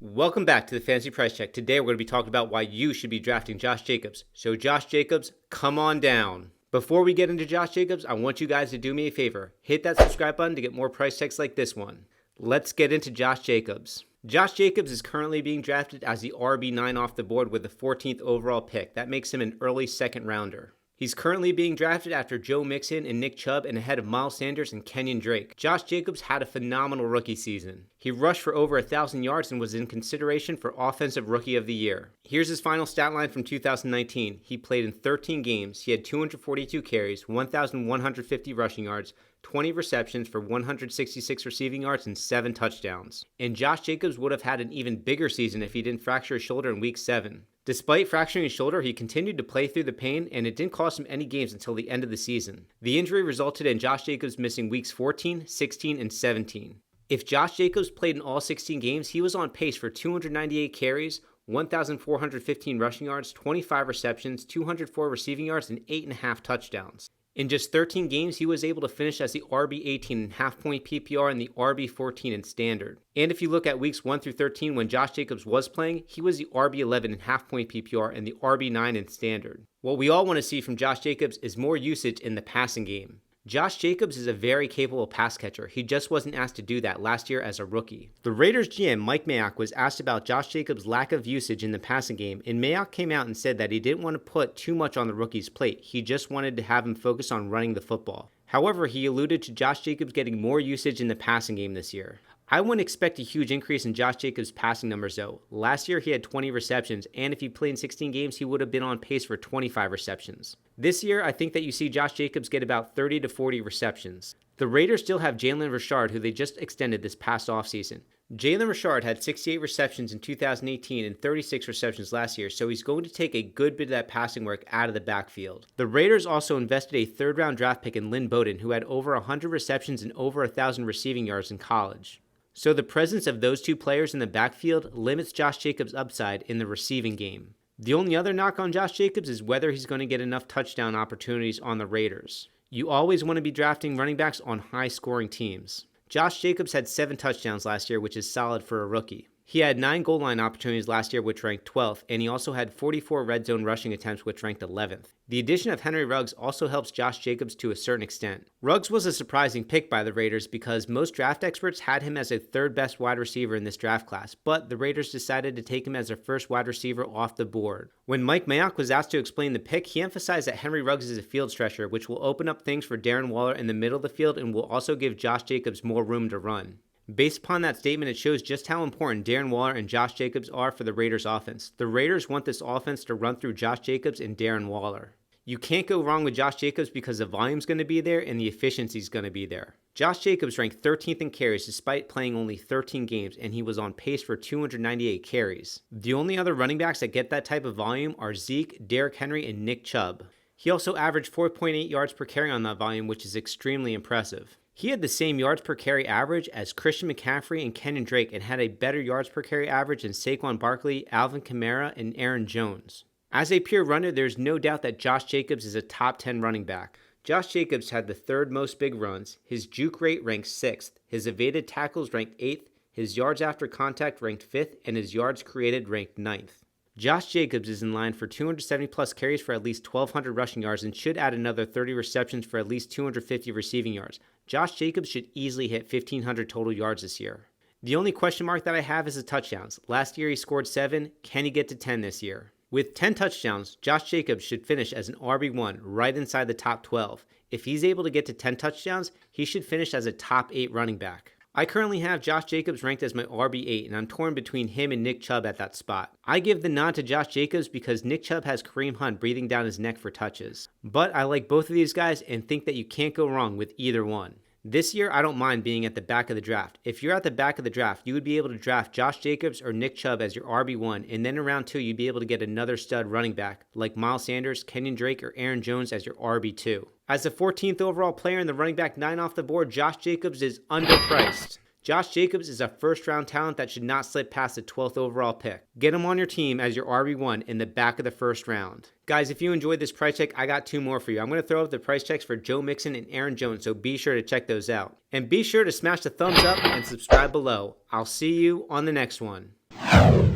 Welcome back to the Fantasy Price Check. Today we're going to be talking about why you should be drafting Josh Jacobs. So Josh Jacobs, come on down. Before we get into Josh Jacobs, I want you guys to do me a favor. Hit that subscribe button to get more price checks like this one. Let's get into Josh Jacobs. Josh Jacobs is currently being drafted as the RB9 off the board with the 14th overall pick. That makes him an early second rounder. He's currently being drafted after Joe Mixon and Nick Chubb and ahead of Miles Sanders and Kenyan Drake. Josh Jacobs had a phenomenal rookie season. He rushed for over 1,000 yards and was in consideration for Offensive Rookie of the Year. Here's his final stat line from 2019. He played in 13 games. He had 242 carries, 1,150 rushing yards, 20 receptions for 166 receiving yards and 7 touchdowns. And Josh Jacobs would have had an even bigger season if he didn't fracture his shoulder in week 7. Despite fracturing his shoulder, he continued to play through the pain, and it didn't cost him any games until the end of the season. The injury resulted in Josh Jacobs missing weeks 14, 16, and 17. If Josh Jacobs played in all 16 games, he was on pace for 298 carries, 1,415 rushing yards, 25 receptions, 204 receiving yards, and 8.5 touchdowns. In just 13 games, he was able to finish as the RB18 in half-point PPR and the RB14 in standard. And if you look at weeks 1 through 13 when Josh Jacobs was playing, he was the RB11 in half-point PPR and the RB9 in standard. What we all want to see from Josh Jacobs is more usage in the passing game. Josh Jacobs is a very capable pass catcher. He just wasn't asked to do that last year as a rookie. The Raiders GM Mike Mayock was asked about Josh Jacobs' lack of usage in the passing game, and Mayock came out and said that he didn't want to put too much on the rookie's plate. He just wanted to have him focus on running the football. However, he alluded to Josh Jacobs getting more usage in the passing game this year. I wouldn't expect a huge increase in Josh Jacobs' passing numbers though. Last year he had 20 receptions, and if he played in 16 games, he would have been on pace for 25 receptions. This year, I think that you see Josh Jacobs get about 30 to 40 receptions. The Raiders still have Jalen Richard, who they just extended this past offseason. Jalen Richard had 68 receptions in 2018 and 36 receptions last year, so he's going to take a good bit of that passing work out of the backfield. The Raiders also invested a third-round draft pick in Lynn Bowden, who had over 100 receptions and over 1,000 receiving yards in college. So the presence of those two players in the backfield limits Josh Jacobs' upside in the receiving game. The only other knock on Josh Jacobs is whether he's going to get enough touchdown opportunities on the Raiders. You always want to be drafting running backs on high-scoring teams. Josh Jacobs had 7 touchdowns last year, which is solid for a rookie. He had 9 goal line opportunities last year, which ranked 12th, and he also had 44 red zone rushing attempts, which ranked 11th. The addition of Henry Ruggs also helps Josh Jacobs to a certain extent. Ruggs was a surprising pick by the Raiders because most draft experts had him as a third best wide receiver in this draft class, but the Raiders decided to take him as their first wide receiver off the board. When Mike Mayock was asked to explain the pick, he emphasized that Henry Ruggs is a field stretcher, which will open up things for Darren Waller in the middle of the field and will also give Josh Jacobs more room to run. Based upon that statement, it shows just how important Darren Waller and Josh Jacobs are for the Raiders offense. The Raiders want this offense to run through Josh Jacobs and Darren Waller. You can't go wrong with Josh Jacobs because the volume's going to be there and the efficiency's going to be there. Josh Jacobs ranked 13th in carries despite playing only 13 games, and he was on pace for 298 carries. The only other running backs that get that type of volume are Zeke, Derrick Henry, and Nick Chubb. He also averaged 4.8 yards per carry on that volume, which is extremely impressive. He had the same yards per carry average as Christian McCaffrey and Kenyan Drake and had a better yards per carry average than Saquon Barkley, Alvin Kamara, and Aaron Jones. As a pure runner, there's no doubt that Josh Jacobs is a top 10 running back. Josh Jacobs had the 3rd most big runs, his juke rate ranked 6th, his evaded tackles ranked 8th, his yards after contact ranked 5th, and his yards created ranked 9th. Josh Jacobs is in line for 270 plus carries for at least 1,200 rushing yards and should add another 30 receptions for at least 250 receiving yards. Josh Jacobs should easily hit 1,500 total yards this year. The only question mark that I have is the touchdowns. Last year he scored 7. Can he get to 10 this year? With 10 touchdowns, Josh Jacobs should finish as an RB1 right inside the top 12. If he's able to get to 10 touchdowns, he should finish as a top 8 running back. I currently have Josh Jacobs ranked as my RB8, and I'm torn between him and Nick Chubb at that spot. I give the nod to Josh Jacobs because Nick Chubb has Kareem Hunt breathing down his neck for touches. But I like both of these guys and think that you can't go wrong with either one. This year, I don't mind being at the back of the draft. If you're at the back of the draft, you would be able to draft Josh Jacobs or Nick Chubb as your RB1, and then in round 2, you'd be able to get another stud running back like Miles Sanders, Kenyan Drake, or Aaron Jones as your RB2. As the 14th overall player in the running back 9 off the board, Josh Jacobs is underpriced. Josh Jacobs is a first-round talent that should not slip past the 12th overall pick. Get him on your team as your RB1 in the back of the first round. Guys, if you enjoyed this price check, I got 2 more for you. I'm going to throw up the price checks for Joe Mixon and Aaron Jones, so be sure to check those out. And be sure to smash the thumbs up and subscribe below. I'll see you on the next one. out.